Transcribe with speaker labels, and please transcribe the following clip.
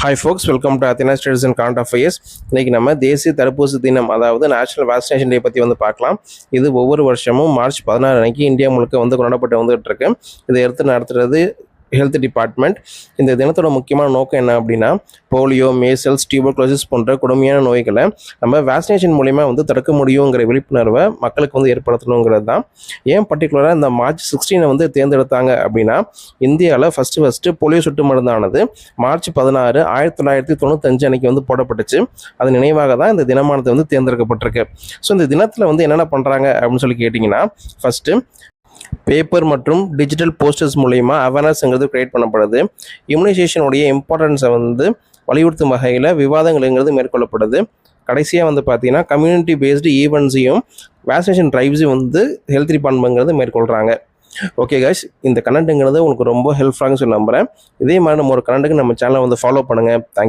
Speaker 1: Hi folks, welcome to அத்தனா states and current affairs. இன்றைக்கி நம்ம தேசிய தடுப்பூசி தினம், அதாவது நேஷனல் வேக்சினேஷன் டே பற்றி பார்க்கலாம். இது ஒவ்வொரு வருஷமும் மார்ச் 16 அன்னைக்கு இந்தியா முழுக்க கொண்டாடப்பட்டு வந்துகிட்டு இருக்கு. இதை எடுத்து நடத்துறது ஹெல்த் டிபார்ட்மெண்ட். இந்த தினத்தோட முக்கியமான நோக்கம் என்ன அப்படின்னா, போலியோ, மேசல்ஸ், டியூபர்குலோசிஸ் போன்ற கொடுமையான நோய்களை நம்ம வேக்சினேஷன் மூலிமா தடுக்க முடியுங்கிற விழிப்புணர்வை மக்களுக்கு ஏற்படுத்தணுங்கிறது தான். ஏன் பர்டிகுலராக இந்த மார்ச் 16 தேர்ந்தெடுத்தாங்க அப்படின்னா, இந்தியாவில் ஃபஸ்ட்டு போலியோ சொட்டு மருந்தானது மார்ச் 16, 1995 அன்னைக்கு போடப்பட்டுச்சு. அது நினைவாக தான் இந்த தினமானது தேர்ந்தெடுக்கப்பட்டிருக்கு. ஸோ இந்த தினத்தில் என்னென்ன பண்ணுறாங்க அப்படின்னு சொல்லி கேட்டிங்கன்னா, ஃபஸ்ட்டு பேப்பர் மற்றும் டிஜிட்டல் போஸ்டர்ஸ் மூலயமா அவேர்னஸ்ங்கிறது கிரியேட் பண்ணப்படுது. இம்யூனைசேஷனுடைய இம்பார்ட்டன்ஸை வலியுறுத்தும் வகையில் விவாதங்கள்ங்கிறது மேற்கொள்ளப்படுது. கடைசியாக பார்த்தீங்கன்னா கம்யூனிட்டி பேஸ்டு ஈவெண்ட்ஸையும் வேக்சினேஷன் ட்ரைவ்ஸையும் ஹெல்த் டிபார்ட்மெண்ட்ங்கிறது மேற்கொள்கிறாங்க. ஓகே கைஸ், இந்த கண்டென்ட்டுங்கிறது உங்களுக்கு ரொம்ப ஹெல்ப்ஃபுல்லாக சொல்லி நம்புகிறேன். இதே மாதிரி நம்ம ஒரு கண்டென்ட்டுக்கு நம்ம சேனலை ஃபாலோ பண்ணுங்கள். தேங்க்யூ.